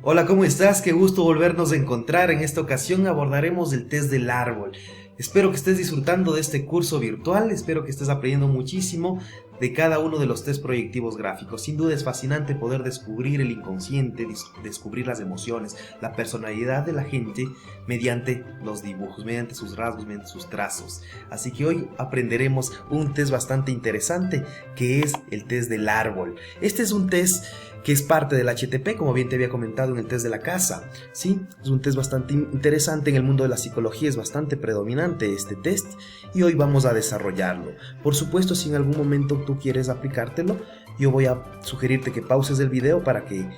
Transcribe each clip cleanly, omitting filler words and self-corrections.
Hola, ¿cómo estás? Qué gusto volvernos a encontrar. En esta ocasión abordaremos el test del árbol. Espero que estés disfrutando de este curso virtual, espero que estés aprendiendo muchísimo de cada uno de los test proyectivos gráficos. Sin duda es fascinante poder descubrir el inconsciente, descubrir las emociones, la personalidad de la gente mediante los dibujos, mediante sus rasgos, mediante sus trazos. Así que hoy aprenderemos un test bastante interesante que es el test del árbol. Este es un test que es parte del HTP, como bien te había comentado en el test de la casa, ¿sí? Es un test bastante interesante en el mundo de la psicología, es bastante predominante este test y hoy vamos a desarrollarlo. Por supuesto, si en algún momento tú quieres aplicártelo, yo voy a sugerirte que pauses el video para que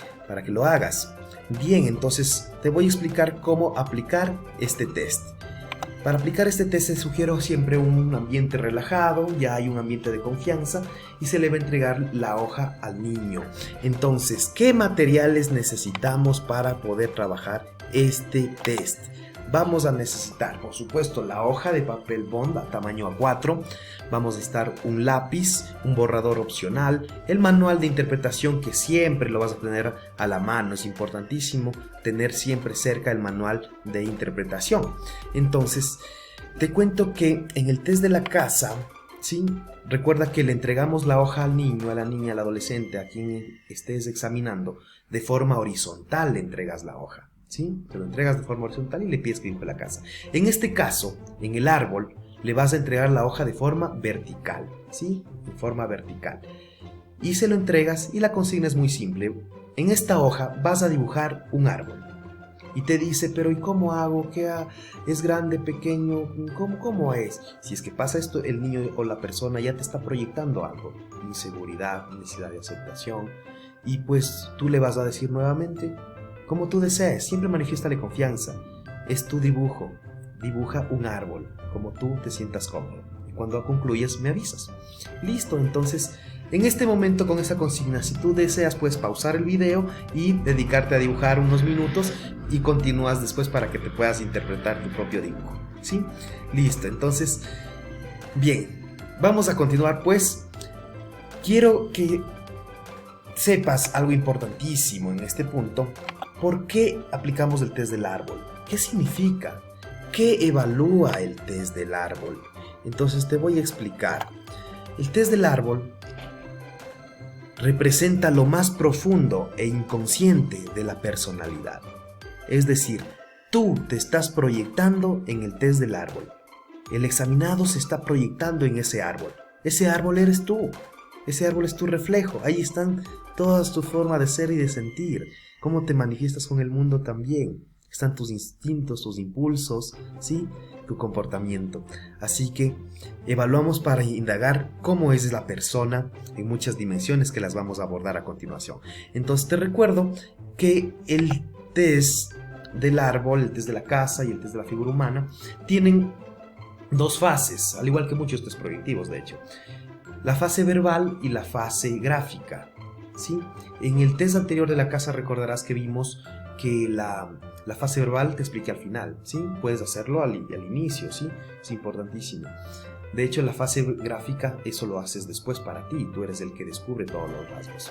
lo hagas. Bien, entonces te voy a explicar cómo aplicar este test. Para aplicar este test te sugiero siempre un ambiente relajado, ya hay un ambiente de confianza y se le va a entregar la hoja al niño. Entonces, ¿qué materiales necesitamos para poder trabajar este test? Vamos a necesitar, por supuesto, la hoja de papel bond a tamaño A4, vamos a necesitar un lápiz, un borrador opcional, el manual de interpretación que siempre lo vas a tener a la mano, es importantísimo tener siempre cerca el manual de interpretación. Entonces, te cuento que en el test de la casa, ¿sí? Recuerda que le entregamos la hoja al niño, a la niña, al adolescente, a quien estés examinando, de forma horizontal le entregas la hoja. ¿Sí? Te lo entregas de forma horizontal y le pides que dibuje la casa. En este caso, en el árbol, le vas a entregar la hoja de forma vertical, ¿sí? De forma vertical. Y se lo entregas y la consigna es muy simple. En esta hoja vas a dibujar un árbol. Y te dice, pero ¿y cómo hago? ¿Qué es grande, pequeño? ¿Cómo es? Si es que pasa esto, el niño o la persona ya te está proyectando algo. Inseguridad, necesidad de aceptación. Y pues tú le vas a decir nuevamente, como tú desees, siempre manifiéstale confianza. Es tu dibujo. Dibuja un árbol, como tú te sientas cómodo. Y cuando concluyes, me avisas. Listo, entonces, en este momento con esa consigna, si tú deseas, puedes pausar el video y dedicarte a dibujar unos minutos y continúas después para que te puedas interpretar tu propio dibujo. ¿Sí? Listo, entonces, bien, vamos a continuar pues. Quiero que sepas algo importantísimo en este punto. ¿Por qué aplicamos el test del árbol? ¿Qué significa? ¿Qué evalúa el test del árbol? Entonces te voy a explicar. El test del árbol representa lo más profundo e inconsciente de la personalidad. Es decir, tú te estás proyectando en el test del árbol. El examinado se está proyectando en ese árbol. Ese árbol eres tú. Ese árbol es tu reflejo. Ahí están todas tus formas de ser y de sentir. Cómo te manifiestas con el mundo también. Están tus instintos, tus impulsos, ¿sí? Tu comportamiento. Así que evaluamos para indagar cómo es la persona en muchas dimensiones que las vamos a abordar a continuación. Entonces te recuerdo que el test del árbol, el test de la casa y el test de la figura humana tienen dos fases, al igual que muchos test proyectivos, de hecho. La fase verbal y la fase gráfica, ¿sí? En el test anterior de la casa recordarás que vimos que la fase verbal te expliqué al final, ¿sí? Puedes hacerlo al inicio, ¿sí? Es importantísimo. De hecho, la fase gráfica, eso lo haces después para ti, tú eres el que descubre todos los rasgos.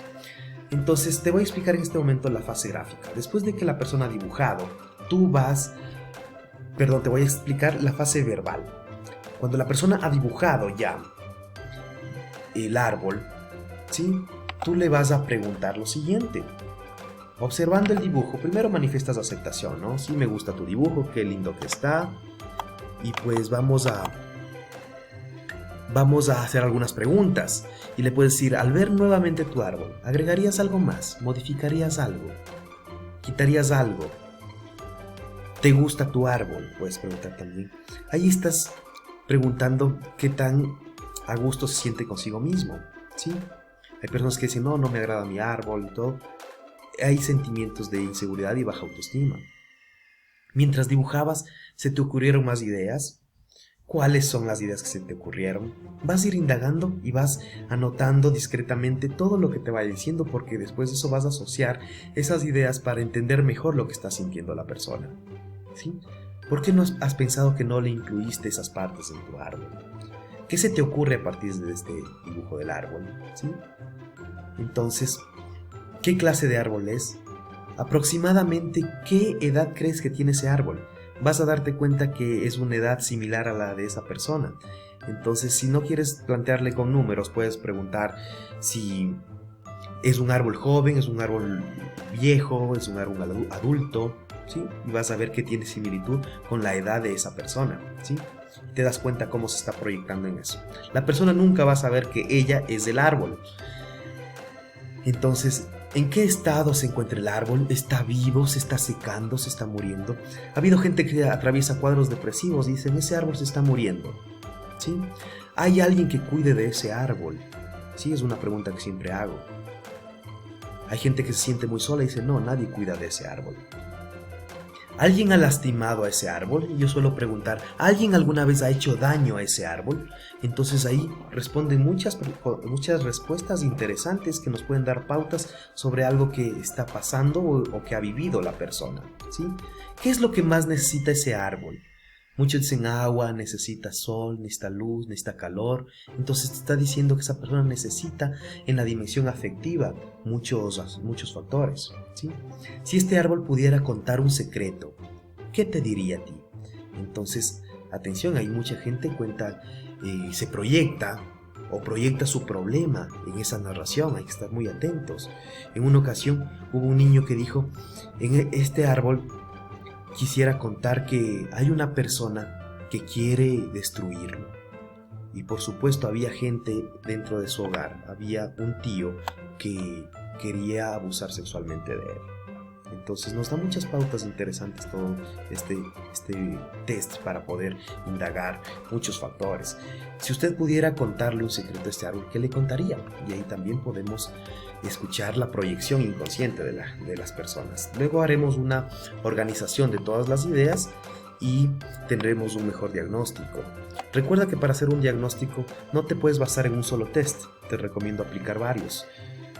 Entonces, te voy a explicar en este momento la fase gráfica. Después de que la persona ha dibujado, te voy a explicar la fase verbal. Cuando la persona ha dibujado ya el árbol, ¿sí? Tú le vas a preguntar lo siguiente. Observando el dibujo, primero manifiestas aceptación, ¿no? Sí, me gusta tu dibujo, qué lindo que está. Y pues vamos a hacer algunas preguntas. Y le puedes decir, al ver nuevamente tu árbol, ¿agregarías algo más? ¿Modificarías algo? ¿Quitarías algo? ¿Te gusta tu árbol? Puedes preguntar también. Ahí estás preguntando qué tan a gusto se siente consigo mismo, ¿sí? Hay personas que dicen, no me agrada mi árbol y todo. Hay sentimientos de inseguridad y baja autoestima. Mientras dibujabas, ¿se te ocurrieron más ideas? ¿Cuáles son las ideas que se te ocurrieron? Vas a ir indagando y vas anotando discretamente todo lo que te vaya diciendo, porque después de eso vas a asociar esas ideas para entender mejor lo que está sintiendo la persona, ¿sí? ¿Por qué no has pensado que no le incluiste esas partes en tu árbol? ¿Qué se te ocurre a partir de este dibujo del árbol? ¿Sí? Entonces, ¿qué clase de árbol es? Aproximadamente, ¿qué edad crees que tiene ese árbol? Vas a darte cuenta que es una edad similar a la de esa persona. Entonces, si no quieres plantearle con números, puedes preguntar si es un árbol joven, es un árbol viejo, es un árbol adulto, ¿sí? Y vas a ver que tiene similitud con la edad de esa persona, ¿sí? Te das cuenta cómo se está proyectando en eso. La persona nunca va a saber que ella es el árbol. Entonces, ¿en qué estado se encuentra el árbol? ¿Está vivo? ¿Se está secando? ¿Se está muriendo? Ha habido gente que atraviesa cuadros depresivos y dicen, ese árbol se está muriendo, ¿sí? ¿Hay alguien que cuide de ese árbol? Sí, es una pregunta que siempre hago. Hay gente que se siente muy sola y dice, no, nadie cuida de ese árbol. ¿Alguien ha lastimado a ese árbol? Y yo suelo preguntar, ¿alguien alguna vez ha hecho daño a ese árbol? Entonces ahí responden muchas respuestas interesantes que nos pueden dar pautas sobre algo que está pasando o que ha vivido la persona, ¿sí? ¿Qué es lo que más necesita ese árbol? Muchos dicen agua, necesita sol, necesita luz, necesita calor. Entonces te está diciendo que esa persona necesita en la dimensión afectiva muchos factores, ¿sí? Si este árbol pudiera contar un secreto, ¿qué te diría a ti? Entonces, atención, hay mucha gente que cuenta, se proyecta su problema en esa narración, hay que estar muy atentos. En una ocasión hubo un niño que dijo, en este árbol quisiera contar que hay una persona que quiere destruirlo. Y por supuesto había gente dentro de su hogar, había un tío que quería abusar sexualmente de él. Entonces nos da muchas pautas interesantes todo este test para poder indagar muchos factores. Si usted pudiera contarle un secreto a este árbol, ¿qué le contaría? Y ahí también podemos escuchar la proyección inconsciente de las personas. Luego haremos una organización de todas las ideas y tendremos un mejor diagnóstico. Recuerda que para hacer un diagnóstico no te puedes basar en un solo test, te recomiendo aplicar varios.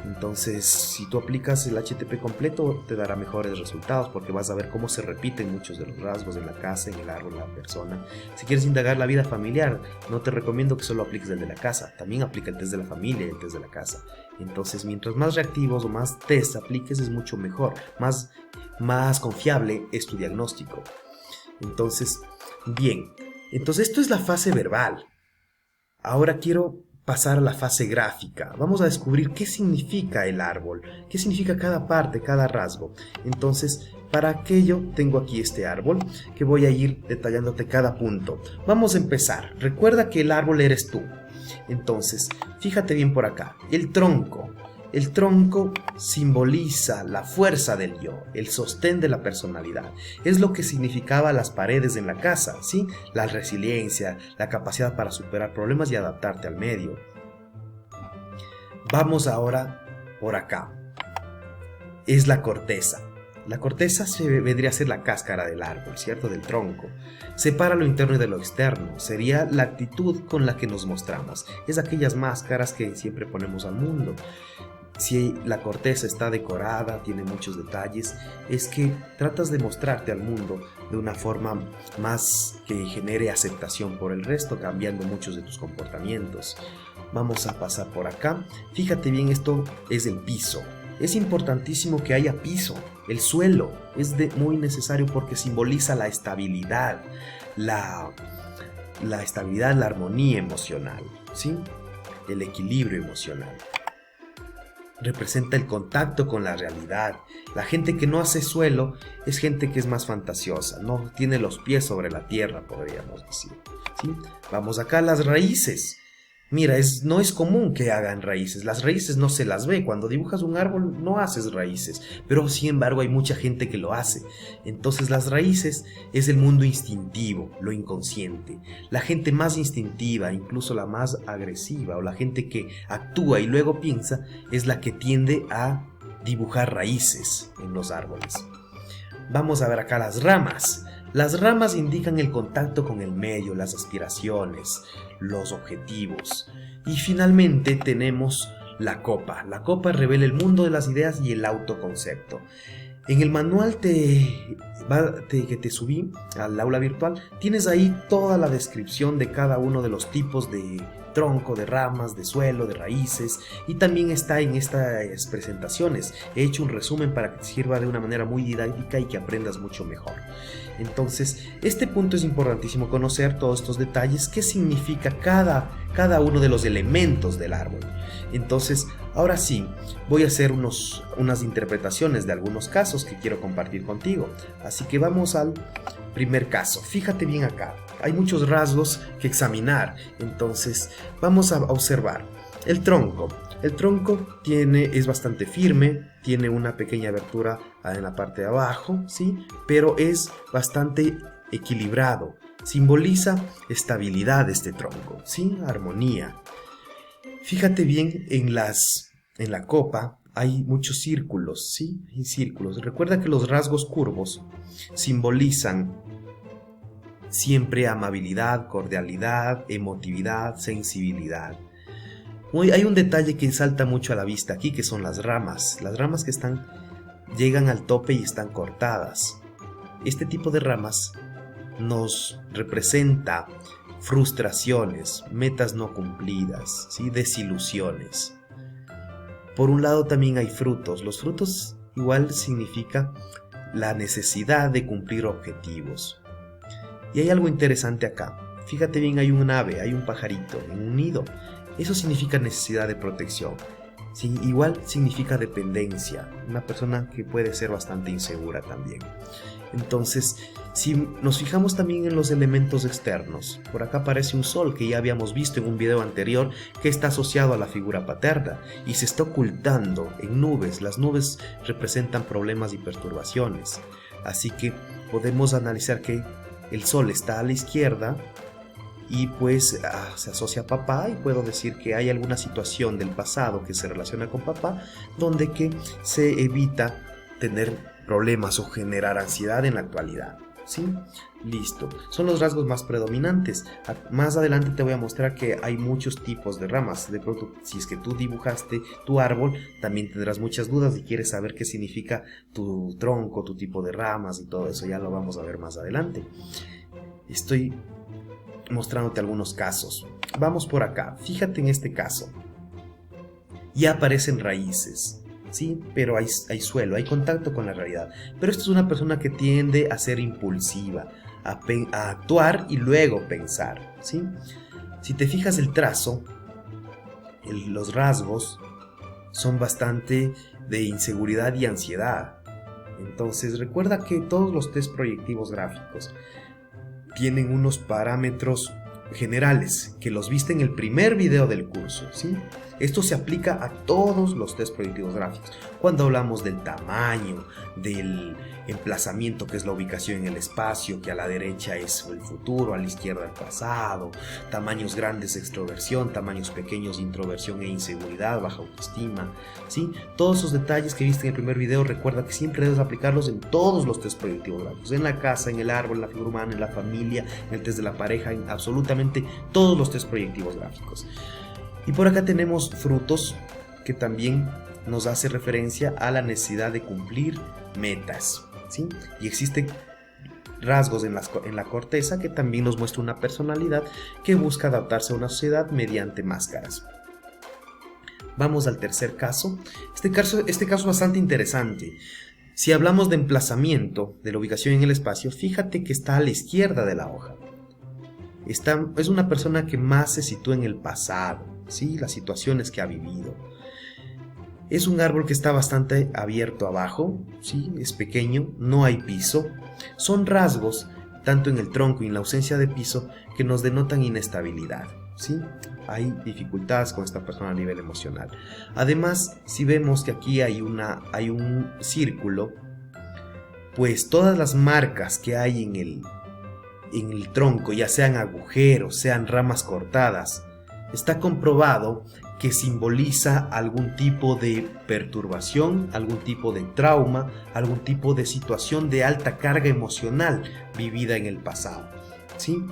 Entonces, si tú aplicas el HTP completo, te dará mejores resultados porque vas a ver cómo se repiten muchos de los rasgos en la casa, en el árbol, en la persona. Si quieres indagar la vida familiar, no te recomiendo que solo apliques el de la casa, también aplica el test de la familia y el test de la casa. Entonces, mientras más reactivos o más test apliques, es mucho mejor, más confiable es tu diagnóstico. Entonces, bien, esto es la fase verbal. Ahora quiero pasar a la fase gráfica. Vamos a descubrir qué significa el árbol, qué significa cada parte, cada rasgo. Entonces, para aquello tengo aquí este árbol que voy a ir detallándote cada punto. Vamos a empezar. Recuerda que el árbol eres tú. Entonces, fíjate bien por acá. El tronco. El tronco simboliza la fuerza del yo, el sostén de la personalidad. Es lo que significaba las paredes en la casa, ¿sí? La resiliencia, la capacidad para superar problemas y adaptarte al medio. Vamos ahora por acá. Es la corteza. La corteza vendría a ser la cáscara del árbol, ¿cierto? Del tronco. Separa lo interno de lo externo. Sería la actitud con la que nos mostramos. Es aquellas máscaras que siempre ponemos al mundo. Si la corteza está decorada, tiene muchos detalles, es que tratas de mostrarte al mundo de una forma más que genere aceptación por el resto, cambiando muchos de tus comportamientos. Vamos a pasar por acá. Fíjate bien, esto es el piso. Es importantísimo que haya piso. El suelo es muy necesario porque simboliza la estabilidad, la estabilidad, la armonía emocional, ¿sí? El equilibrio emocional. Representa el contacto con la realidad. La gente que no hace suelo es gente que es más fantasiosa, no tiene los pies sobre la tierra, podríamos decir, ¿sí? Vamos acá a las raíces. Mira, no es común que hagan raíces. Las raíces no se las ve. Cuando dibujas un árbol no haces raíces, pero sin embargo hay mucha gente que lo hace. Entonces las raíces es el mundo instintivo, lo inconsciente. La gente más instintiva, incluso la más agresiva o la gente que actúa y luego piensa, es la que tiende a dibujar raíces en los árboles. Vamos a ver acá las ramas. Las ramas indican el contacto con el medio, las aspiraciones, los objetivos. Y finalmente tenemos la copa. La copa revela el mundo de las ideas y el autoconcepto. En el manual que te subí al aula virtual, tienes ahí toda la descripción de cada uno de los tipos de tronco, de ramas, de suelo, de raíces, y también está en estas presentaciones. He hecho un resumen para que te sirva de una manera muy didáctica y que aprendas mucho mejor. Entonces, este punto es importantísimo, conocer todos estos detalles, qué significa cada uno de los elementos del árbol. Entonces, ahora sí, voy a hacer unas interpretaciones de algunos casos que quiero compartir contigo. Así que vamos al primer caso. Fíjate bien acá, hay muchos rasgos que examinar. Entonces, vamos a observar el tronco. El tronco es bastante firme, tiene una pequeña abertura en la parte de abajo, ¿sí? Pero es bastante equilibrado. Simboliza estabilidad este tronco, ¿sí? Armonía. Fíjate bien en la copa hay muchos círculos, ¿sí? Hay círculos. Recuerda que los rasgos curvos simbolizan siempre amabilidad, cordialidad, emotividad, sensibilidad. Hay un detalle que salta mucho a la vista aquí, que son las ramas que llegan al tope y están cortadas. Este tipo de ramas nos representa frustraciones, metas no cumplidas, ¿sí? Desilusiones. Por un lado también hay frutos. Los frutos igual significa la necesidad de cumplir objetivos. Y hay algo interesante acá. Fíjate bien, hay un ave, hay un pajarito en un nido. Eso significa necesidad de protección. Sí, igual significa dependencia. Una persona que puede ser bastante insegura también. Entonces, si nos fijamos también en los elementos externos, por acá aparece un sol que ya habíamos visto en un video anterior, que está asociado a la figura paterna y se está ocultando en nubes. Las nubes representan problemas y perturbaciones. Así que podemos analizar que el sol está a la izquierda y pues se asocia a papá, y puedo decir que hay alguna situación del pasado que se relaciona con papá donde que se evita tener problemas o generar ansiedad en la actualidad, ¿sí? Listo, son los rasgos más predominantes. Más adelante te voy a mostrar que hay muchos tipos de ramas. De pronto, si es que tú dibujaste tu árbol, también tendrás muchas dudas y quieres saber qué significa tu tronco, tu tipo de ramas y todo eso. Ya lo vamos a ver más adelante. Estoy mostrándote algunos casos. Vamos por acá, fíjate en este caso. Ya aparecen raíces, ¿sí? Pero hay suelo, hay contacto con la realidad. Pero esto es una persona que tiende a ser impulsiva, a actuar y luego pensar, ¿sí? Si te fijas el trazo, los rasgos son bastante de inseguridad y ansiedad. Entonces recuerda que todos los test proyectivos gráficos tienen unos parámetros generales que los viste en el primer video del curso, ¿sí? Esto se aplica a todos los test proyectivos gráficos. Cuando hablamos del tamaño, del emplazamiento, que es la ubicación en el espacio, que a la derecha es el futuro, a la izquierda el pasado, tamaños grandes, extroversión, tamaños pequeños, introversión e inseguridad, baja autoestima, ¿sí? Todos esos detalles que viste en el primer video, recuerda que siempre debes aplicarlos en todos los test proyectivos gráficos, en la casa, en el árbol, en la figura humana, en la familia, en el test de la pareja, en absolutamente todos los test proyectivos gráficos. Y por acá tenemos frutos, que también nos hace referencia a la necesidad de cumplir metas, ¿sí? Y existen rasgos en la corteza que también nos muestra una personalidad que busca adaptarse a una sociedad mediante máscaras. Vamos al tercer caso. Este caso es bastante interesante. Si hablamos de emplazamiento, de la ubicación en el espacio, fíjate que está a la izquierda de la hoja. Es una persona que más se sitúa en el pasado, ¿sí? Las situaciones que ha vivido. Es un árbol que está bastante abierto abajo, ¿sí? Es pequeño, no hay piso. Son rasgos, tanto en el tronco y en la ausencia de piso, que nos denotan inestabilidad, ¿sí? Hay dificultades con esta persona a nivel emocional. Además, si vemos que aquí hay un círculo, pues todas las marcas que hay en el tronco, ya sean agujeros, sean ramas cortadas, está comprobado que simboliza algún tipo de perturbación, algún tipo de trauma, algún tipo de situación de alta carga emocional vivida en el pasado, ¿sí?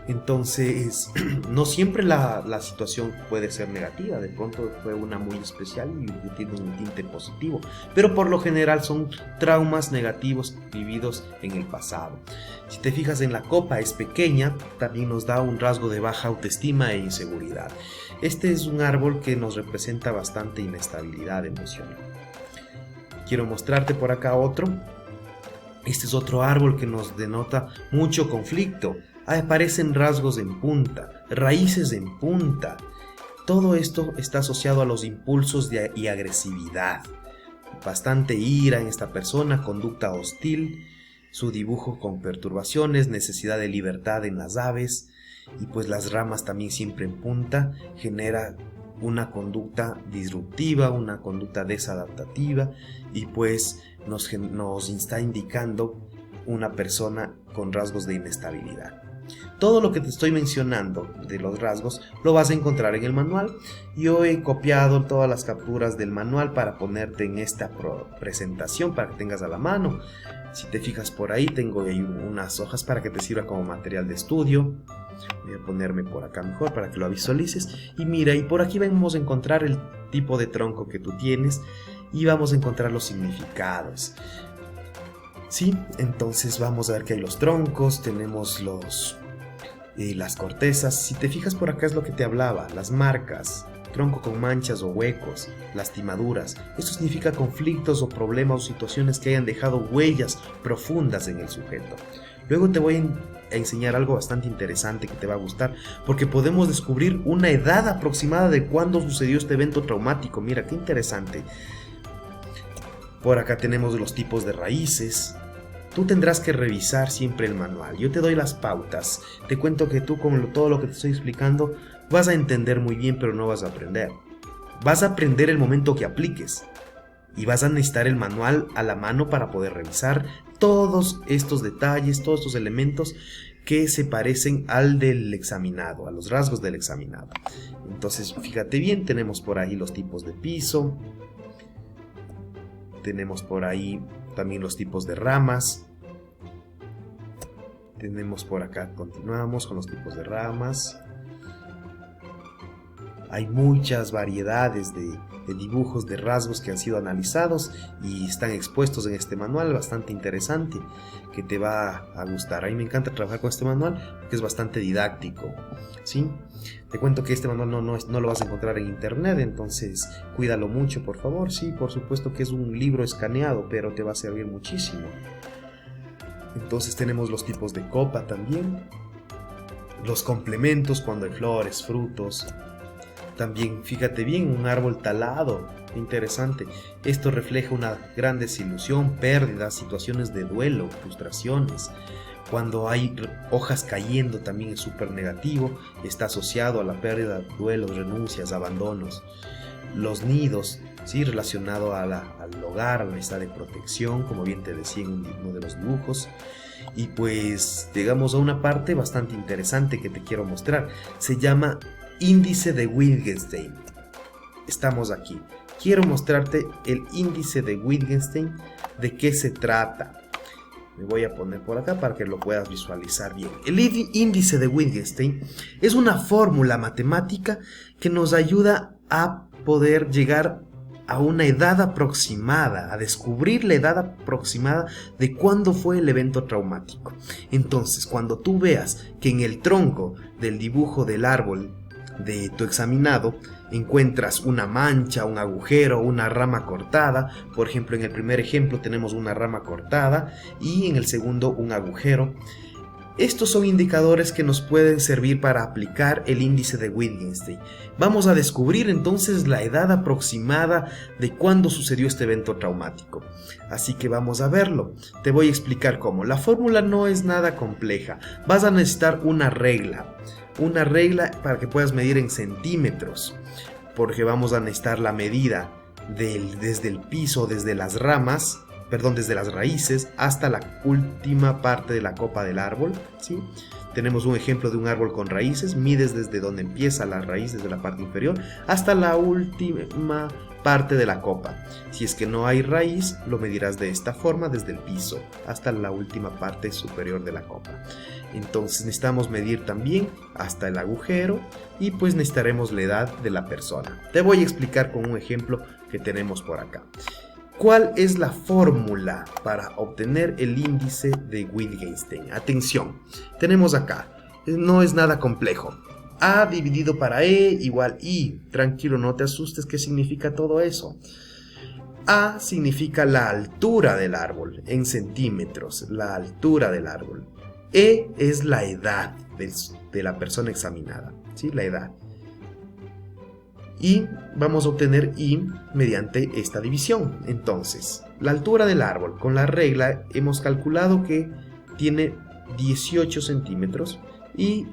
Entonces, no siempre la situación puede ser negativa, de pronto fue una muy especial y tiene un tinte positivo, pero por lo general son traumas negativos vividos en el pasado. Si te fijas en la copa es pequeña, también nos da un rasgo de baja autoestima e inseguridad. Este es un árbol que nos representa bastante inestabilidad emocional. Quiero mostrarte por acá otro. Este es otro árbol que nos denota mucho conflicto. Aparecen rasgos en punta, raíces en punta. Todo esto está asociado a los impulsos y agresividad. Bastante ira en esta persona, conducta hostil, su dibujo con perturbaciones, necesidad de libertad en las aves, y pues las ramas también siempre en punta, genera una conducta disruptiva, una conducta desadaptativa, y pues nos está indicando una persona con rasgos de inestabilidad. Todo lo que te estoy mencionando de los rasgos lo vas a encontrar en el manual. Yo he copiado todas las capturas del manual para ponerte en esta presentación para que tengas a la mano. Si te fijas por ahí, tengo ahí unas hojas para que te sirva como material de estudio. Voy a ponerme por acá mejor para que lo visualices. Y mira, y por aquí vamos a encontrar el tipo de tronco que tú tienes y vamos a encontrar los significados. Sí, entonces vamos a ver que hay los troncos, tenemos las cortezas. Si te fijas por acá es lo que te hablaba, las marcas, tronco con manchas o huecos, lastimaduras. Esto significa conflictos o problemas o situaciones que hayan dejado huellas profundas en el sujeto. Luego te voy a enseñar algo bastante interesante que te va a gustar, porque podemos descubrir una edad aproximada de cuándo sucedió este evento traumático. Mira, qué interesante. Por acá tenemos los tipos de raíces. Tú tendrás que revisar siempre el manual. Yo te doy las pautas. Te cuento que tú con todo lo que te estoy explicando vas a entender muy bien, pero no vas a aprender. Vas a aprender el momento que apliques. Y vas a necesitar el manual a la mano para poder revisar todos estos detalles, todos estos elementos que se parecen al del examinado, a los rasgos del examinado. Entonces, fíjate bien, tenemos por ahí los tipos de piso. Tenemos por ahí también los tipos de ramas. Tenemos por acá, continuamos con los tipos de ramas. Hay muchas variedades de dibujos, de rasgos que han sido analizados y están expuestos en este manual bastante interesante que te va a gustar. A mí me encanta trabajar con este manual porque es bastante didáctico, ¿sí? Te cuento que este manual no lo vas a encontrar en internet, entonces cuídalo mucho, por favor. Sí, por supuesto que es un libro escaneado, pero te va a servir muchísimo. Entonces tenemos los tipos de copa también, los complementos cuando hay flores, frutos. También, fíjate bien, un árbol talado, interesante. Esto refleja una gran desilusión, pérdidas, situaciones de duelo, frustraciones. Cuando hay hojas cayendo también es súper negativo, está asociado a la pérdida, duelos, renuncias, abandonos. Los nidos, ¿sí? Relacionado al hogar, a la necesidad de protección, como bien te decía en uno de los dibujos. Y pues llegamos a una parte bastante interesante que te quiero mostrar. Se llama índice de Wittgenstein. Estamos aquí. Quiero mostrarte el índice de Wittgenstein. ¿De qué se trata? Me voy a poner por acá para que lo puedas visualizar bien. El índice de Wittgenstein es una fórmula matemática que nos ayuda a poder llegar a una edad aproximada, a descubrir la edad aproximada de cuándo fue el evento traumático. Entonces, cuando tú veas que en el tronco del dibujo del árbol de tu examinado encuentras una mancha, un agujero, una rama cortada, por ejemplo en el primer ejemplo tenemos una rama cortada y en el segundo un agujero. Estos son indicadores que nos pueden servir para aplicar el índice de Wittgenstein. Vamos a descubrir entonces la edad aproximada de cuándo sucedió este evento traumático. Así que vamos a verlo. Te voy a explicar cómo. La fórmula no es nada compleja. Vas a necesitar una regla para que puedas medir en centímetros, porque vamos a necesitar la medida desde el piso, desde las raíces hasta la última parte de la copa del árbol, ¿sí? Tenemos un ejemplo de un árbol con raíces, mides desde donde empieza la raíz, desde la parte inferior, hasta la última parte de la copa. Si es que no hay raíz, lo medirás de esta forma desde el piso hasta la última parte superior de la copa. Entonces necesitamos medir también hasta el agujero y pues necesitaremos la edad de la persona. Te voy a explicar con un ejemplo que tenemos por acá. ¿Cuál es la fórmula para obtener el índice de Wittgenstein? Atención, tenemos acá, no es nada complejo. A dividido para E igual I. Tranquilo, no te asustes, ¿qué significa todo eso? A significa la altura del árbol, en centímetros, la altura del árbol. E es la edad de la persona examinada, ¿sí? La edad. Y vamos a obtener I mediante esta división. Entonces, la altura del árbol, con la regla hemos calculado que tiene 18 centímetros y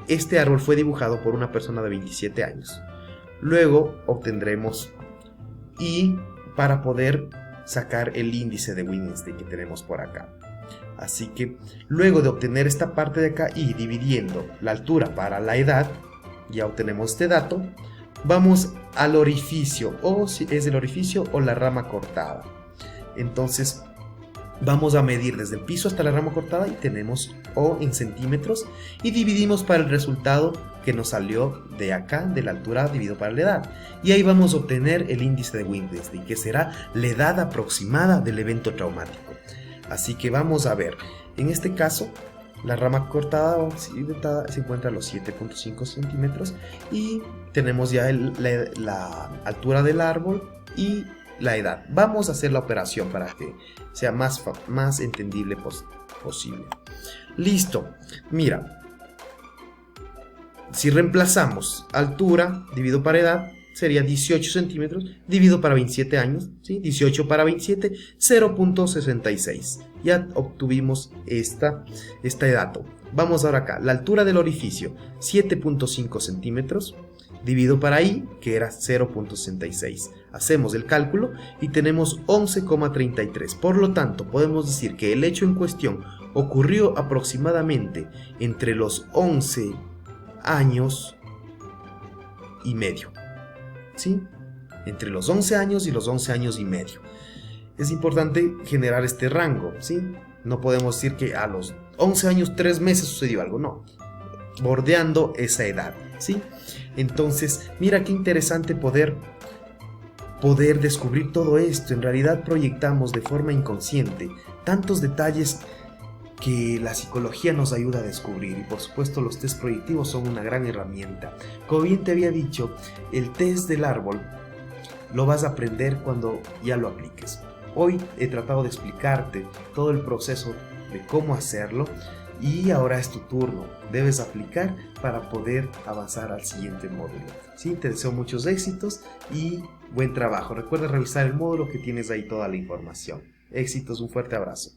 este árbol fue dibujado por una persona de 27 años. Luego obtendremos I para poder sacar el índice de Wittgenstein que tenemos por acá. Así que luego de obtener esta parte de acá y dividiendo la altura para la edad, ya obtenemos este dato. Vamos al orificio, o si es el orificio o la rama cortada. Entonces vamos a medir desde el piso hasta la rama cortada y tenemos O en centímetros y dividimos para el resultado que nos salió de acá, de la altura dividido para la edad. Y ahí vamos a obtener el índice de Wittgenstein, que será la edad aproximada del evento traumático. Así que vamos a ver, en este caso, la rama cortada o accidentada se encuentra a los 7.5 centímetros y tenemos ya la altura del árbol y la edad. Vamos a hacer la operación para que sea más entendible posible. Listo. Mira, si reemplazamos altura dividido para edad, sería 18 centímetros dividido para 27 años, ¿sí? 18 para 27, 0.66. Ya obtuvimos este dato. Vamos ahora acá. La altura del orificio, 7.5 centímetros, dividido para I, que era 0.66. Hacemos el cálculo y tenemos 11,33. Por lo tanto, podemos decir que el hecho en cuestión ocurrió aproximadamente entre los 11 años y medio. ¿Sí? Entre los 11 años y los 11 años y medio. Es importante generar este rango, ¿sí? No podemos decir que a los 11 años 3 meses sucedió algo, no. Bordeando esa edad, ¿sí? Entonces, mira qué interesante poder descubrir todo esto. En realidad proyectamos de forma inconsciente tantos detalles que la psicología nos ayuda a descubrir, y por supuesto los test proyectivos son una gran herramienta. Como bien te había dicho, el test del árbol lo vas a aprender cuando ya lo apliques. Hoy he tratado de explicarte todo el proceso de cómo hacerlo y ahora es tu turno. Debes aplicar para poder avanzar al siguiente módulo. ¿Sí? Te deseo muchos éxitos y buen trabajo. Recuerda revisar el módulo que tienes ahí toda la información. Éxitos, un fuerte abrazo.